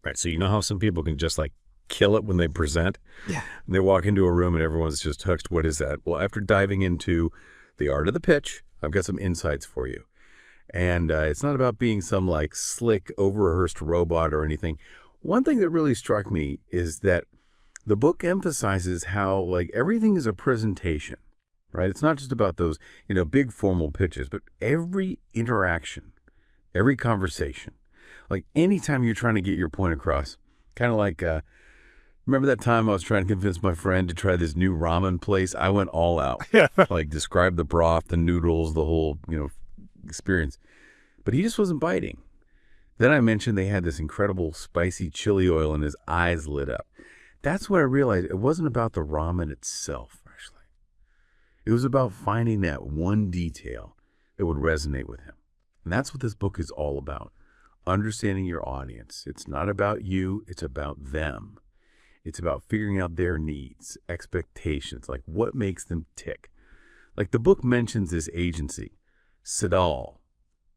Right. So you know how some people can just like kill it when they present? Yeah. They walk into a room and everyone's just hooked. What is that? Well, after diving into the art of the pitch, I've got some insights for you. And it's not about being some like slick, over-rehearsed robot or anything. One thing that really struck me is that the book emphasizes how like everything is a presentation, right? It's not just about those, big formal pitches, but every interaction, every conversation, like anytime you're trying to get your point across, kind of like, remember that time I was trying to convince my friend to try this new ramen place? I went all out, Yeah. like describe the broth, the noodles, the whole, experience. But he just wasn't biting. Then I mentioned they had this incredible spicy chili oil and his eyes lit up. That's when I realized it wasn't about the ramen itself, actually. It was about finding that one detail that would resonate with him. And that's what this book is all about. Understanding your audience. It's not about you, it's about them. It's about figuring out their needs, expectations, like what makes them tick. Like the book mentions this agency, Sidal,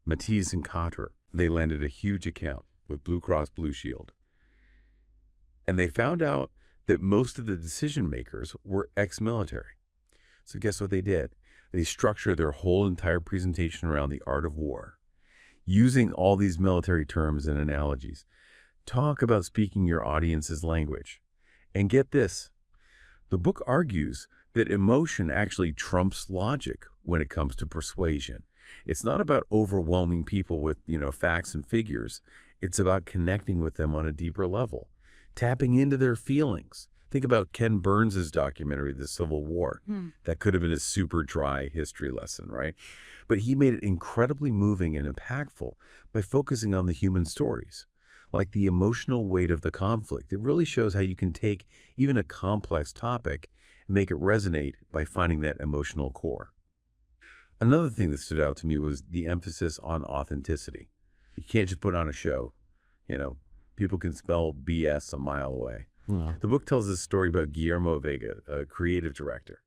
Matisse and Coughter. They landed a huge account with Blue Cross Blue Shield. And they found out that most of the decision makers were ex-military. So guess what they did? They structured their whole entire presentation around the art of war, using all these military terms and analogies. Talk about speaking your audience's language. And get this, the book argues that emotion actually trumps logic when it comes to persuasion. It's not about overwhelming people with, facts and figures. It's about connecting with them on a deeper level, tapping into their feelings. Think about Ken Burns' documentary, The Civil War. That could have been a super dry history lesson, right? But he made it incredibly moving and impactful by focusing on the human stories, like the emotional weight of the conflict. It really shows how you can take even a complex topic and make it resonate by finding that emotional core. Another thing that stood out to me was the emphasis on authenticity. You can't just put on a show. People can spell BS a mile away. Yeah. The book tells this story about Guillermo Vega, a creative director.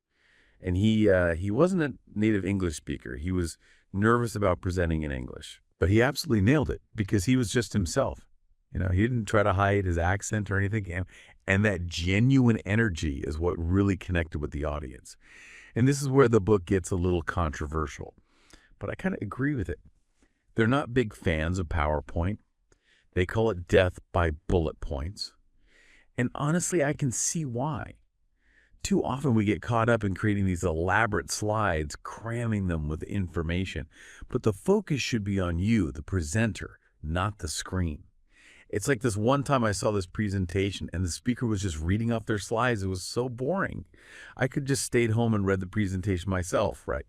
And he wasn't a native English speaker. He was nervous about presenting in English. But he absolutely nailed it because he was just himself. He didn't try to hide his accent or anything. And that genuine energy is what really connected with the audience. And this is where the book gets a little controversial. But I kind of agree with it. They're not big fans of PowerPoint. They call it death by bullet points. And honestly, I can see why. Too often we get caught up in creating these elaborate slides, cramming them with information. But the focus should be on you, the presenter, not the screen. It's like this one time I saw this presentation and the speaker was just reading off their slides. It was so boring. I could just stayed home and read the presentation myself, right?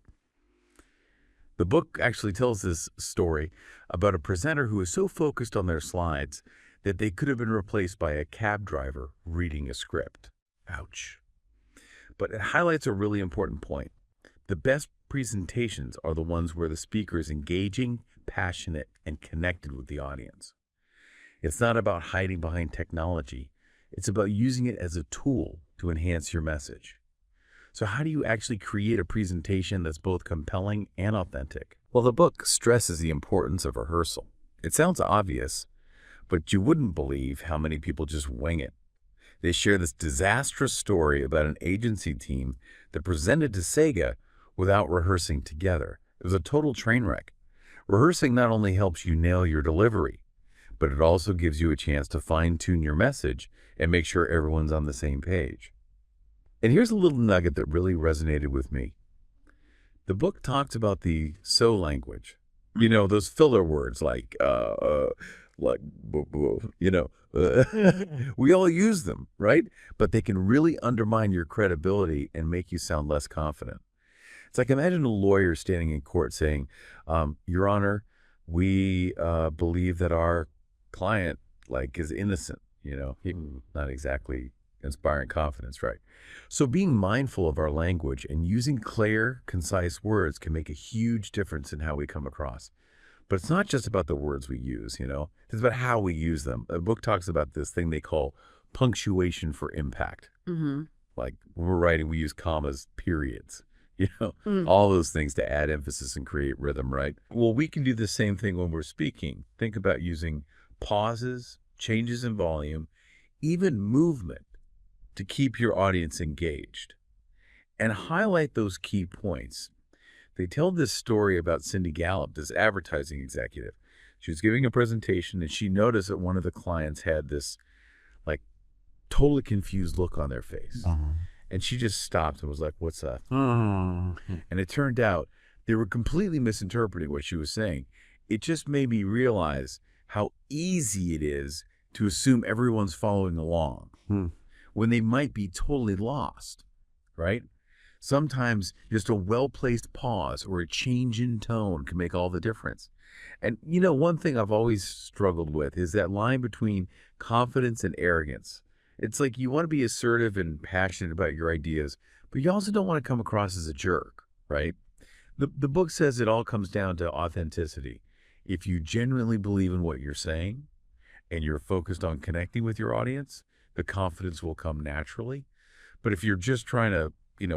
The book actually tells this story about a presenter who was so focused on their slides that they could have been replaced by a cab driver reading a script. Ouch. But it highlights a really important point. The best presentations are the ones where the speaker is engaging, passionate, and connected with the audience. It's not about hiding behind technology. It's about using it as a tool to enhance your message. So how do you actually create a presentation that's both compelling and authentic? Well, the book stresses the importance of rehearsal. It sounds obvious, but you wouldn't believe how many people just wing it. They share this disastrous story about an agency team that presented to Sega without rehearsing together. It was a total train wreck. Rehearsing not only helps you nail your delivery, but it also gives you a chance to fine-tune your message and make sure everyone's on the same page. And here's a little nugget that really resonated with me. The book talks about the so language. Those filler words like, we all use them, right? But they can really undermine your credibility and make you sound less confident. It's like imagine a lawyer standing in court saying, Your Honor, we believe that our client is innocent, not exactly inspiring confidence, right? So being mindful of our language and using clear, concise words can make a huge difference in how we come across. But it's not just about the words we use, it's about how we use them. The book talks about this thing they call punctuation for impact. Like when we're writing, we use commas, periods, all those things to add emphasis and create rhythm, right? Well, we can do the same thing when we're speaking. Think about using pauses, changes in volume, even movement to keep your audience engaged. And highlight those key points. They tell this story about Cindy Gallup, this advertising executive. She was giving a presentation and she noticed that one of the clients had this like totally confused look on their face. And she just stopped and was like, "What's that?" And it turned out they were completely misinterpreting what she was saying. It just made me realize how easy it is to assume everyone's following along when they might be totally lost, right? Sometimes just a well-placed pause or a change in tone can make all the difference. And you know, one thing I've always struggled with is that line between confidence and arrogance. It's like you want to be assertive and passionate about your ideas, but you also don't want to come across as a jerk, right? The book says it all comes down to authenticity. If you genuinely believe in what you're saying and you're focused on connecting with your audience, the confidence will come naturally. But if you're just trying to,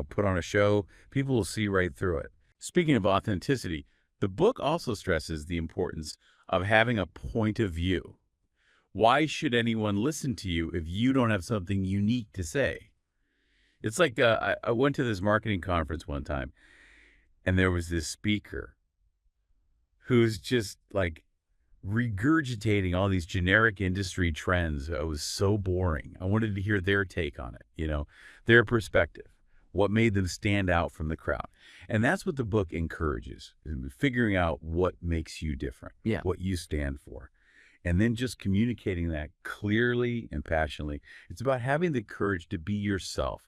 put on a show, people will see right through it. Speaking of authenticity, the book also stresses the importance of having a point of view. Why should anyone listen to you if you don't have something unique to say? It's like I went to this marketing conference one time, and there was this speaker who's just like regurgitating all these generic industry trends. It was so boring. I wanted to hear their take on it, their perspective, what made them stand out from the crowd. And that's what the book encourages, figuring out what makes you different, what you stand for. And then just communicating that clearly and passionately. It's about having the courage to be yourself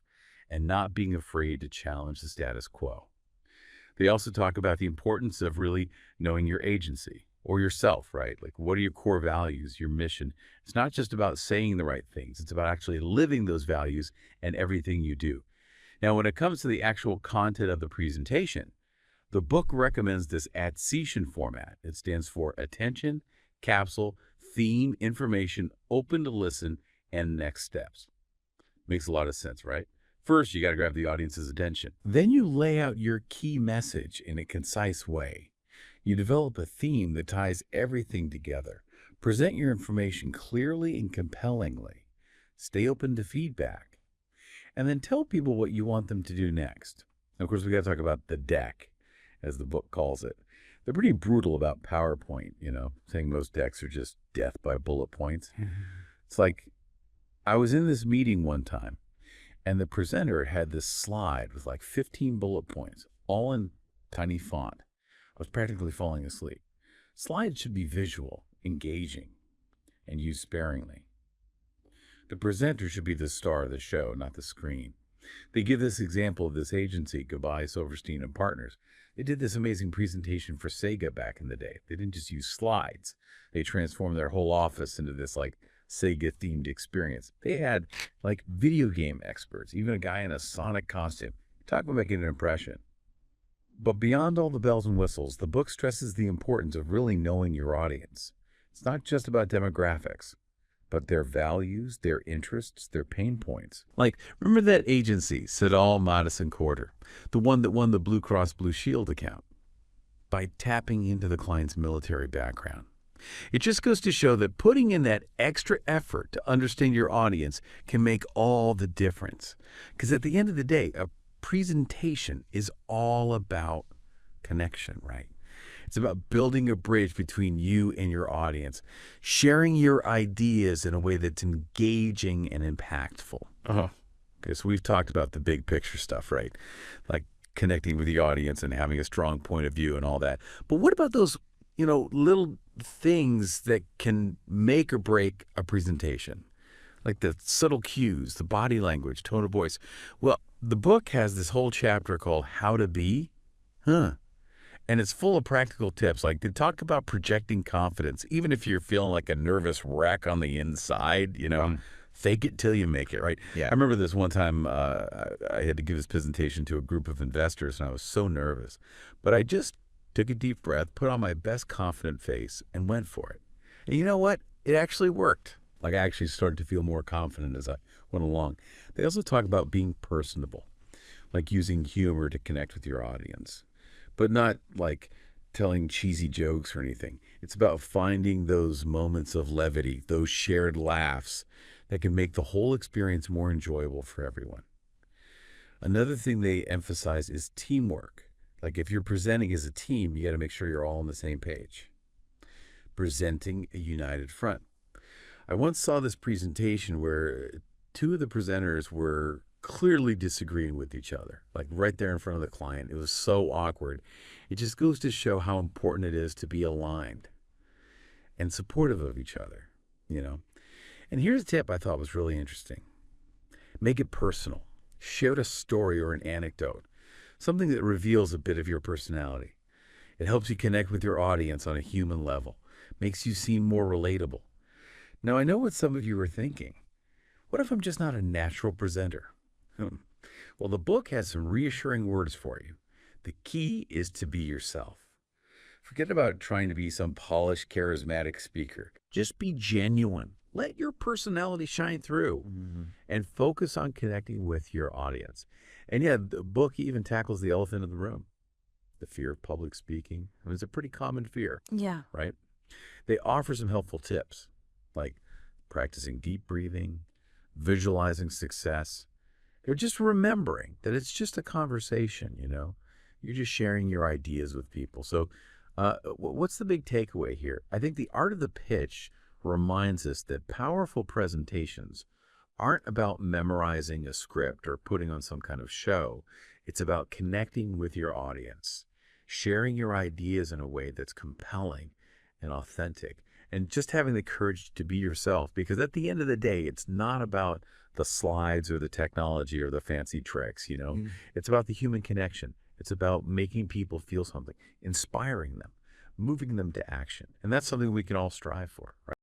and not being afraid to challenge the status quo. They also talk about the importance of really knowing your agency or yourself, right? Like, what are your core values, your mission? It's not just about saying the right things. It's about actually living those values in everything you do. Now, when it comes to the actual content of the presentation, the book recommends this ATSEATION format. It stands for attention, capsule, theme, information, open to listen, and next steps. Makes a lot of sense, right? First, you got to grab the audience's attention. Then you lay out your key message in a concise way. You develop a theme that ties everything together. Present your information clearly and compellingly. Stay open to feedback. And then tell people what you want them to do next. And of course, we got to talk about the deck, as the book calls it. They're pretty brutal about PowerPoint, saying most decks are just death by bullet points. It's like, I was in this meeting one time, and the presenter had this slide with like 15 bullet points, all in tiny font. I was practically falling asleep. Slides should be visual, engaging, and used sparingly. The presenter should be the star of the show, not the screen. They give this example of this agency, Goodbye, Silverstein and Partners. They did this amazing presentation for Sega back in the day. They didn't just use slides. They transformed their whole office into this like Sega-themed experience. They had like video game experts, even a guy in a Sonic costume. Talk about making an impression. But beyond all the bells and whistles, the book stresses the importance of really knowing your audience. It's not just about demographics, but their values, their interests, their pain points. Like, remember that agency, Siddall, Madison, Corder, the one that won the Blue Cross Blue Shield account? By tapping into the client's military background. It just goes to show that putting in that extra effort to understand your audience can make all the difference. Because at the end of the day, a presentation is all about connection, right? It's about building a bridge between you and your audience, sharing your ideas in a way that's engaging and impactful. Okay, so we've talked about the big picture stuff, right? Like connecting with the audience and having a strong point of view and all that. But what about those, little things that can make or break a presentation? Like the subtle cues, the body language, tone of voice. Well, the book has this whole chapter called How to Be. And it's full of practical tips. Like, they talk about projecting confidence. Even if you're feeling like a nervous wreck on the inside, fake it till you make it, right? Yeah. I remember this one time I had to give this presentation to a group of investors, and I was so nervous. But I just took a deep breath, put on my best confident face, and went for it. And you know what? It actually worked. Like, I actually started to feel more confident as I went along. They also talk about being personable, like using humor to connect with your audience. But not like telling cheesy jokes or anything. It's about finding those moments of levity, those shared laughs that can make the whole experience more enjoyable for everyone. Another thing they emphasize is teamwork. Like if you're presenting as a team, you got to make sure you're all on the same page. Presenting a united front. I once saw this presentation where two of the presenters were clearly disagreeing with each other, like right there in front of the client. It was so awkward. It just goes to show how important it is to be aligned and supportive of each other, you know. And here's a tip I thought was really interesting. Make it personal. Share a story or an anecdote, something that reveals a bit of your personality. It helps you connect with your audience on a human level, makes you seem more relatable. Now, I know what some of you are thinking. What if I'm just not a natural presenter? Well, the book has some reassuring words for you. The key is to be yourself. Forget about trying to be some polished, charismatic speaker. Just be genuine. Let your personality shine through and focus on connecting with your audience. And yeah, the book even tackles the elephant in the room, the fear of public speaking. I mean, it's a pretty common fear, Yeah. right? They offer some helpful tips, like practicing deep breathing, visualizing success. They're just remembering that it's just a conversation, you know? You're just sharing your ideas with people. So what's the big takeaway here? I think the art of the pitch reminds us that powerful presentations aren't about memorizing a script or putting on some kind of show. It's about connecting with your audience, sharing your ideas in a way that's compelling and authentic, and just having the courage to be yourself. Because at the end of the day, it's not about the slides or the technology or the fancy tricks, you know. It's about the human connection. It's about making people feel something, inspiring them, moving them to action. And that's something we can all strive for, right?